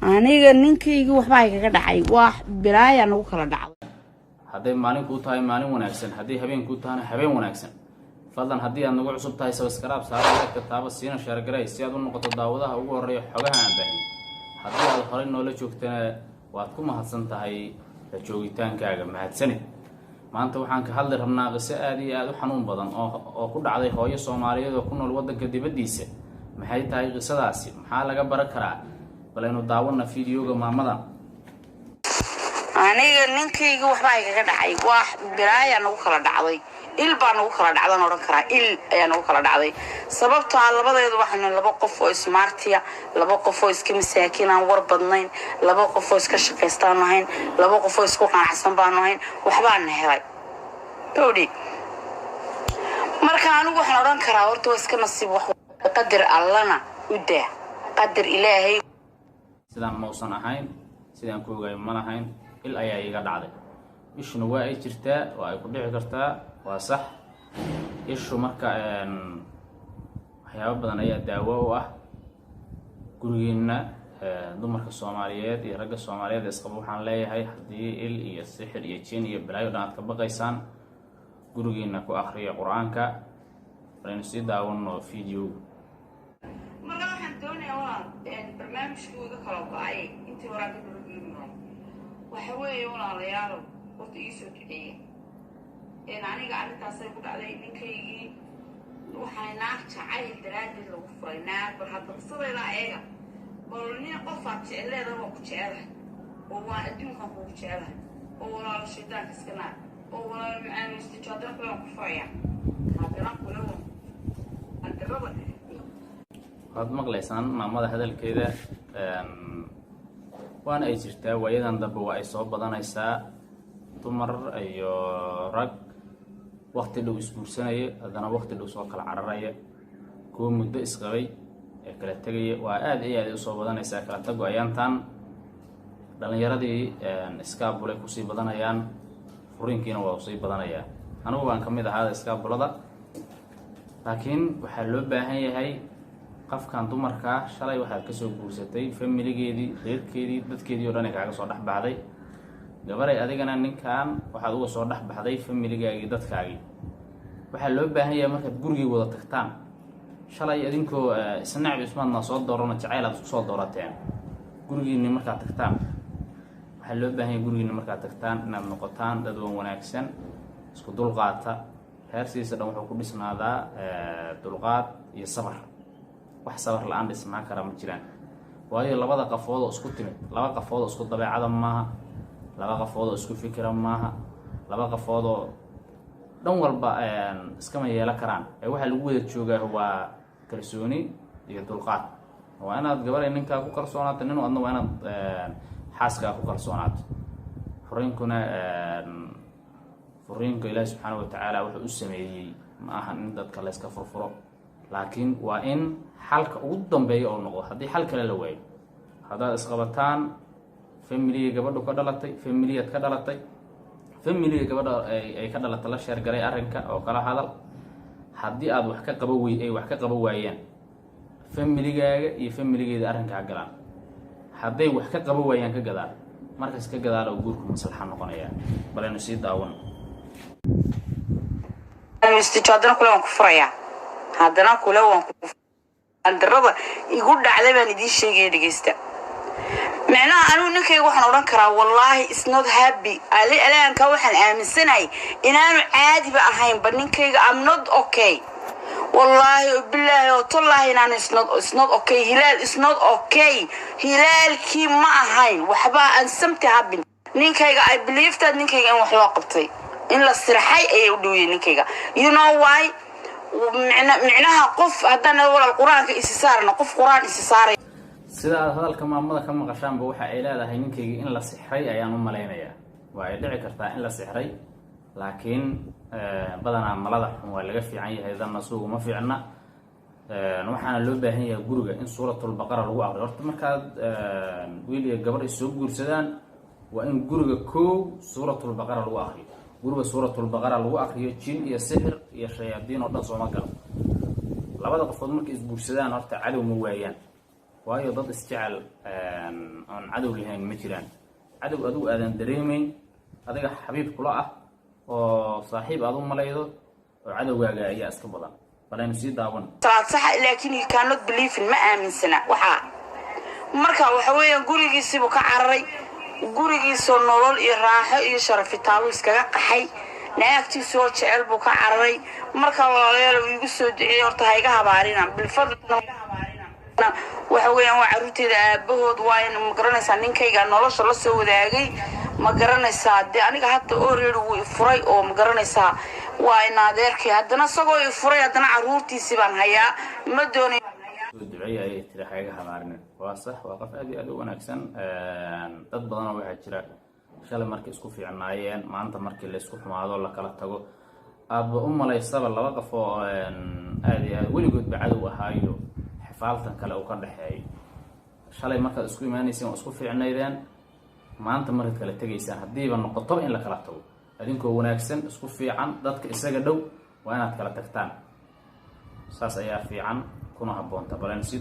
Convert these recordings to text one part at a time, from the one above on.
aniga ninkayga waxba igaga dhacay wax bilaaya nagu kala dhacday haday maalin ku tahay maalin wanaagsan haday habeen ku tahay habeen wanaagsan fadlan hadii aad nagu cusub tahay subscribe saar like taaba siina share garay si aad u noqoto daawadaha ugu horeeya xogaha aan baahin hadii aad hore noola joogtana waad ku mahadsan tahay joogitaankaaga mahadsanid maanta waxaan ka hadli rabnaa qiso aad iyo aad u xanuun badan oo ku dhacday hooyo Soomaaliyeed oo ku nool wadanka dibadiisa maxay tahay qisadaasi maxaa laga baran karaa bal inuu daawano fiidiyoga maamada aniga ninkayga waxba igaga dhacay wax bilaaya nagu kala dhacday il baan nagu kala dhacdan oran karaa il ayaa nagu kala dhacday sababtoo ah labadeedu waxaan laba qof oo smartiya laba qof oo iska masaakiin aan war badnayn laba qof oo iska shaqeystaan ahayn laba qof oo isku qanacsan baan ahayn waxbaan helay toodi marka anigu waxaan oran karaa horta waa iska nasiib wax qadar allana u daa qadar ilaahay sidaan ma usan ahayn sidaan ku ogaay ma ahayn il ayaa iga dhacday ishuna waa ay jirtaa waa ay ku dhici kartaa waa sax ishu marka waxyaabo badan ayaa daawo u ah gurigeena dumarka Soomaaliyeed iyo ragga Soomaaliyeed isqabo waxaan leeyahay hadii il iyo sixir iyo jin iyo balaayo dhan ka baqaysaan gurigeena ku akhriya Quraanka bal si daawano fiidiyoo marka waxaan doonayaa barnaamijkooda kala go'ay intii hore ka dhigno waxa weeye walaalayaal waqti isu kiciyay aniga arintaas ay ku dhacday ninkaygii waxay naag jacayl daraadid lagu furay naag bar hadda qisadeeda ayaga nin qof aad jecleeda waa ku jecelahay oo waa adduunka ku jecelahay oo walaalo shaydaanka iska naar oo walaalo macaamiista joodan kula ku furaya haddana kula antarada had maqlaysaan maamada hadalkeeda waana ay jirtaa waayadan dambe waa ay soo badanaysaa dumar iyo rag waqti dhow isguursanaya haddana waqti dhow soo kala cararaya kuwa muddo isqabay ee kala tagaya waa aad iyo aad u soo badanaysaa kala tago ayaantan dhalinyaradii iskaabulay ku sii badanayaan furiinkiina waa sii badanaya anigu waan kamid ahaa iskaabulada laakiin waxaa loo baahan yahay qofkan dumarka shalay waxaad ka soo guursatay familigeedii reerkeedii dadkeedii oo dhan kaaga soo dhaxbaxday gabaray adigana ninkan waxaad uga soo dhaxbaxday familigaagii dadkaagii waxa loo baahan yahay markaad gurigii wada tagtaan shalay idinkoo isnacb ismaadna soo doorana jacayl aad isku soo doorateen gurigiinni markaad tagtaan waxa loo baahan yahay gurigiinni markaad tagtaan inaad noqotaan dad wanaagsan isku dulqaata heersiisa dhan wuxuu ku dhisnaadaa dulqaad iyo sabar wax sabar la'aan dhisnaan kara ma jiraan waayo labada qafood oo isku timid laba qafood oo isku dabeecada maaha laba qafood oo isku fikira maaha laba qafood oo dhan walba iska ma yeelan karaan ee waxa lagu wada joogaa waa kalsooni iyo dulqaad waa inaad gabar ninka ku kalsoonaato nin wadna waa inaad xaaska ku kalsoonaato furiinkuna furiinka Ilaahay subhanahu wa ta'ala wuxuu u sameeyay ma aha in dadka la iska furfuro laakiin waa in xalka ugu dambeeyo oo noqdo hadii xal kale la waayo hadaad isqabataan familiga gabadhu ka dhalatay familiyad ka dhalatay familiga gabadha ay ka dhalatay la sheer garay arrinka oo kala hadal hadii aad wax ka qabo waayeen familigaaga iyo familigeeda arrinka galaan haday wax ka qabo waayeen ka gadaan markaas ka gadaal oo guurku maslaxa noqonaya balana si daawan istijaadan kula ku furaya haddana kula waan ku andarada igu dhacday baan idin sheegay dhageysta macnaha anu ninkayga waxaan oran karaa wallahi is not happy alaanka waxaan aaminsanahay inaanu caadi ba ahayn ba ninkayga I'm not okay wallahi billahi wallahi inaanu is not okay hilal is not okay hilalkii ma ahayn waxba aan something happen ninkayga I believe that ninkayga in wax loo qabtay in la sirxay ay u dhawiyay ninkayga you know why معناها قف هذا ولا القرآن كإسسارنا قف قرآن إسساري سيدا هذا maamada ka maqashaan ba waxa ay leedahay ninkayga in la sixray ayaan u maleynaya waa ay dhici kartaa in la sixray laakiin badanaa malada xun waa laga fiican yahay dadna suugu ma fiicna waxaana loo baahan yahay guriga in suuratul baqara lagu aqriyo horta markaad wiil iyo gabar isoo guursadaan waa in guriga koow suuratul baqara lagu aqriyo guriga suuratul baqara lagu aqriyo jin iyo sixir iyo shayaadiin oo dhan soo ma galo labada qofood markay isguursadaan horta cadow ma waayaan waayo dad isjecel aan cadow lahayn ma jiraan cadow adigu aadan dareemayn adiga xabiib kula ah oo saaxiib aad u malaydo oo cadowgaaga ayaa iska badan balaynu sii daawan صح لكن you cannot believe in ما آمن سنة وحا marka waxa weeyaan gurigiisiibu ka cararay gurigiisoo nolol iyo raaxo iyo sharafitaabu iskaga qaxay naagtiisu oo jecel buu ka cararay marka walaalayaal uu igu soo duceeyay horta hayga habaarina bilfadna waxa weeyaan waa caruurteeda aabahood waa in ma garanaysaa ninkayga nolosha la soo wadaagay ma garanaysaa de aniga hadda already wuu furay oo ma garanaysaa waa in adeerkii haddana isagoo furay haddana caruurtiisii baan hayaa ma doonayo duceeyo ay tiri hayga habaarina waa sax waa qof aad u wanaagsan dad badan oo waxa jira shalay markii isku fiicnaayeen maanta markii la isku xumaado la kala tago aaba u malaysaba laba qof oo aad weligood cadow ahaayo xifaaltan kale uu ka dhaxeeyay shalay markaad isku imaanayseen oo isku fiicnaydeen maanta markaad kala tagaysaan hadiiba noqoto in la kala tago adinkoo wanaagsan isku fiican dadka isaga dhow waa inaad kala tagtaan saas ayaa fiican kuna haboonta balan si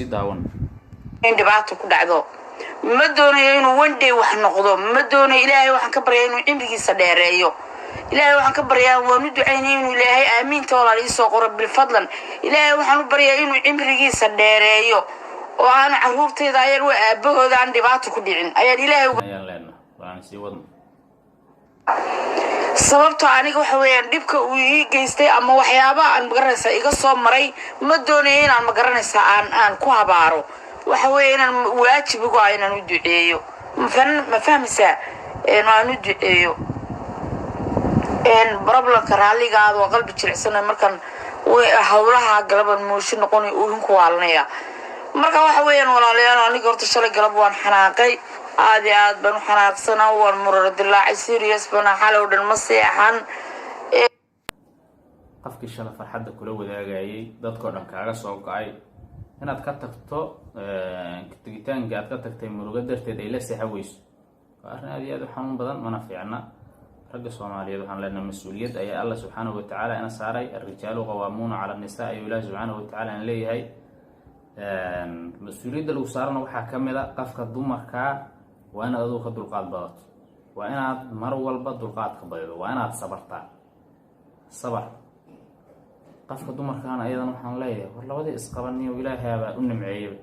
daawan in dhibaato ku dhacdo ma doonayo inuu one day wax noqdo ma doonayo ilaahay waxaan ka baryaa inuu cimrigiisa dheereeyo ilaahay waxaan ka baryaa waanu ducaynay inuu ilaahay aamiinta walaal ii soo qoro bilfadlan ilaahay waxaan u baryaa inuu cimrigiisa dheereeyo oo aan caruurteeda ayaan waa aabahooda aan dhibaato ku dhicin ayaan ilaahay ayaan leenahay balan si wadno sababtoo aniga waxa weeyaan dhibka uu ii geystay ama waxyaaba aan magaranaysaa iga soo maray ma doonayo inaan magaranaysaa aan ku habaaro waxa weeye inaan waajibigu ah inaan u duceeyo ma fahmaysaa aan u duceeyo problemka raalligaada waa qalbi jilicsanay markaan howlaha galaban mooshi noqonay uuhin ku waalanaya marka waxa weeyaan walaalayaal aniga horta shalay galab waan xanaaqay aad iyo aad baan u xanaaqsanaa waan murar dilaacay serious bana xalow dhan ma seexan qofkii shalay farxadda kula wadaagayay dadkoo dhan kaaga soo go'ay inaad ka tagto tagitaanka aad ka tagtay murugo darteed ay la seexan weyso waa arrin aad iyo aad u xanuun badan mana fiicna ragga Soomaaliyeed waxaan leenahay mas'uuliyad ayaa Allah subhanahu wa ta'ala ina saaray ar-rijaalu qawwaamuuna 'ala an-nisaa ayu Allah subhanahu wa ta'ala in leeyahay mas'uuliyadda lagu saarana waxaa ka mid ah qofka dumarka waa inaad adigu ka dulqaad badato waa inaad mar walba dulqaad ka badido waa inaad sabartaa sabar qofka dumarkaana ayadana waxaan leeyahay war labadii isqabaniyo ilaahay baa u nimceeyay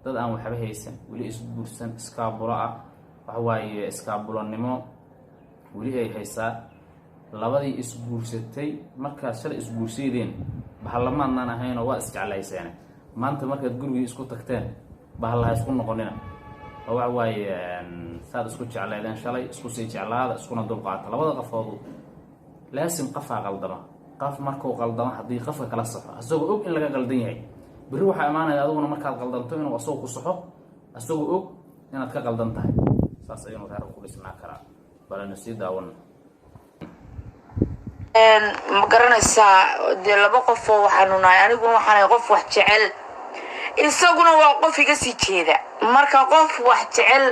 dad aan waxba haysan wali isguursan iskaabulo ah waxa waaye iskaabulanimo wali ay haysaa labadii isguursatay markaad shalay isguursaydeen bahallamaadnaan ahayn oo waa isjeclayseen maanta markaad gurigii isku tagteen bahallaha isku noqonina oo waxa waaye saad isku jeclaydeen shalay isku sii jeclaada iskuna dulqaata labada qofoodu laasim qafaa qaldama qaf markuu qaldama haddii qafka kala saxo asagoo og in laga qaldan yahay beri waxaa imaanaya adiguna markaad qaldanto inuu asagoo ku saxo asagoo og inaad ka qaldan tahay saas ayuu reer ku dhisnaa karaa balan si daawan ma garanaysaa dee laba qof oo waxaanu nahay aniguna waxaan qof wax jecel isaguna waa qof iga sii jeeda marka qof wax jecel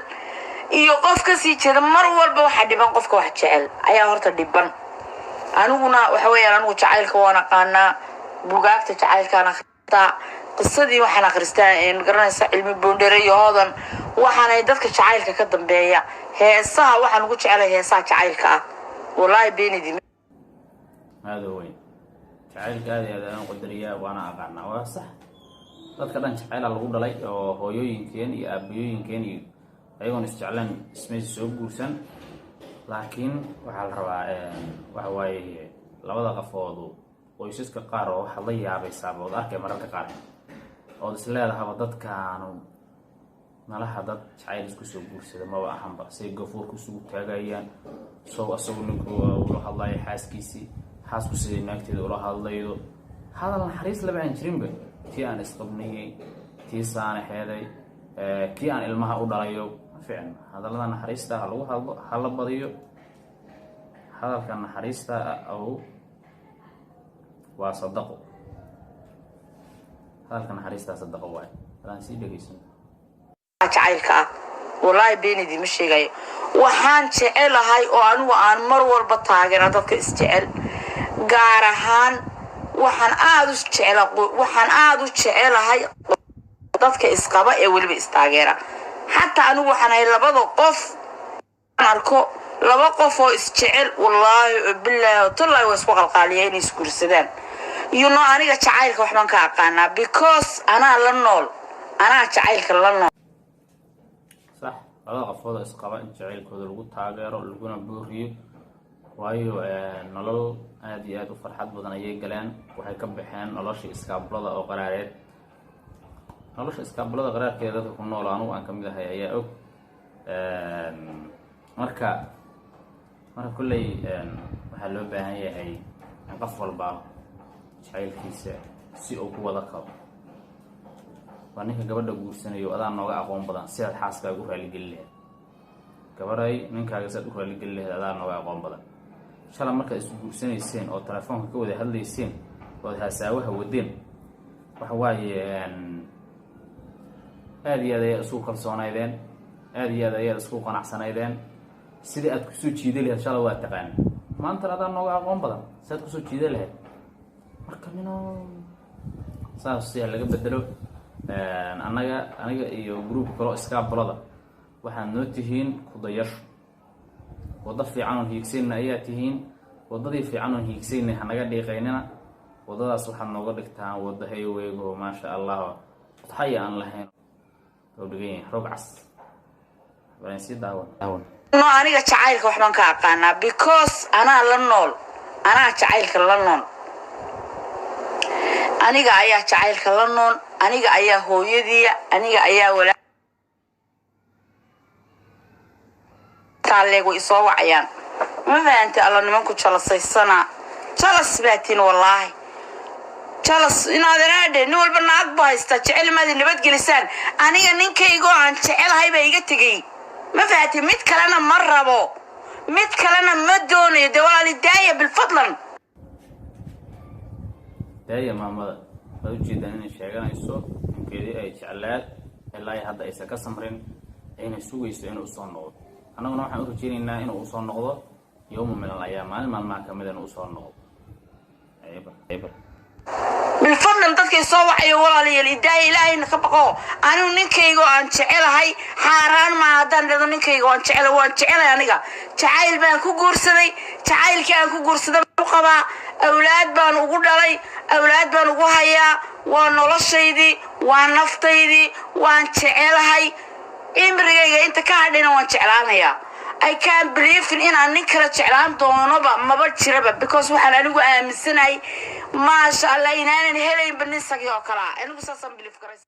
iyo qof ka sii jeeda mar walba waxa dhiban qofka wax jecel ayaa horta dhiban aniguna waxa weeyaan anigu jacaylka waan aqaanaa bugaagta jacaylkaan akhristaa qisadii waxaan akhristaa ma garanaysaa cilmi boondhere iyo hoodan waxaanay dadka jacaylka ka dambeeya heesaha waxaan ugu jecelahay heesaha jacaylka ah wallaahi beenidi هذا هو جعلك هذا قدرية وأنا أقعنا وصح dadka dhan jacayl lagu dhalay oo hooyooyinkeen iyo aabooyinkeen iyo ayagoon isjeclaan ismaysi soo guursan laakiin waxaa la rabaa waxa waaye labada qofoodu qoysaska qaar oo waxa la yaabaysaa bood arkay mararka qaar oo isleedahaba dadkaanu malaha dad jacayl isku soo guursada ma ahanba say gafuurku isugu taagayaan soo asagu ninku ula hadlayo xaaskiisii xaasku sidii naagteeda ula hadlaydo hadal naxariis laba aan jirinba tii aan isqabnayay tii saana heeday kii aan ilmaha u dhalayo fiican hadalada naxariista lagu hadlo hala badiyo hadalka naxariista oo waa sadaqo hadalka naxariista sadaqo waay aan si dhageysan jacaylka ah wallaahi beenidi ma sheegayo waxaan jecelahay oo anigu aan mar walba taageero dadka isjecel gaar ahaan waxaan aad u jecelahay dadka isqaba ee weliba istaageera. Xataa anigu waxaan ahay labada qof arko laba qof oo isjecel wallaahi billahi tallahi way isku qalqaaliyeen inay isguursadaan. Aniga jacaylka waxbaan ka aqaanaa because anaa la nool, anaa jacaylka la nool. صح labada qofood oo isqaba in jacaylkooda lagu taageero laguna buuriyo waayo nolol aad iyo aad u farxad badan ayay galeen. waxay ka baxeen nolosha iskaabulada oo qaraareed. nolosha iskaabulada qaraarkeeda dadka ku nool anigu aan ka mid ahay ayaa og. marka kulley waxaa loo baahan yahay in qof walba jacaylkiisa si uu ku wada qabo. waa ninka gabadha guursanayo adaa nooga aqoon badan sidaad xaaskaaga u raaligeli lahayd. gabadhay ninkaaga sidaad u raaligeli lahayd adaa nooga aqoon badan. shalay markaad isu guursanayseen oo telefoonka ka wada hadlayseen ood haasaawaha wadeen waxa waaye aad iyo aad ayaad isku kalsoonaydeen, aad iyo aad ayaad isku qanacsanaydeen. sidii aad kusoo jiiday lahayd shalay waa taqaan, maantana adaa nooga aqoon badan sidaad kusoo jiiday lahayd. marka saas si laga bedelo. aniga iyo gruubka kale oo iskaabulada waxaad noo tihiin kudayasho. waddo fiican oon hiigsayna ayaa tihiin. waddadii fiican oon hiigsayna hanaga dhiiqaynina. waddadaas waxaad nooga dhigtaan waddo hayweego maasha allah taxaya aan lahayn oo dhigan rog cas. waan si daawan aniga jacaylka waxbaan ka aqaanaa because anaa la nool, anaa jacaylka la nool. aniga ayaa jacaylka la nool, aniga ayaa hooyadii, aniga ayaa walaaltaalleegu isoo wacayaan. ma fahanti alla nimanku jalasaysana jalas baatiin wallaahi jalas inaadanaadhe nin walba naag baa haysta jecel maadi nabadgelisaan. aniga ninkaygo aan jecelahay baa iga tegey. ma fahanti mid kalena ma rabo, mid kalena ma doonayo. dee walaali daaya bilfadlan daaya maamada waad ujeedaan inay sheeganayso ninkeedii ay jeclaad ilaa hadda aysan ka samrin ayna sugayso inuu usoo noqdo. annaguna waxaan u rajaynaynaa inuu usoo noqdo yowma min alayaam, maalin maalmaha kamid inuu usoo noqdo. بالفضل dadka soo wacayo walaalayaal idaay ilaahayna ka baqo. anigu ninkayga aan jecelahay xaraan ma hadan dhado ninkayga aan jecelahay aniga jacayl baan ku guursaday. jacaylkii aan ku guursaday u qaba awlaad baan ugu dhalay, awlaad baan ugu hayaa. waa noloshaydii, waa naftaydii, waan jecelahay. imrigayga inta ka hadhayna waan jeclaanayaa. I can't believe in aan nin kala jeclaan doonoba maba jiraba because waxaan anigu aaminsanahay maasha Allah inaanan helayn banisagii oo kala anigu saasan believe karay.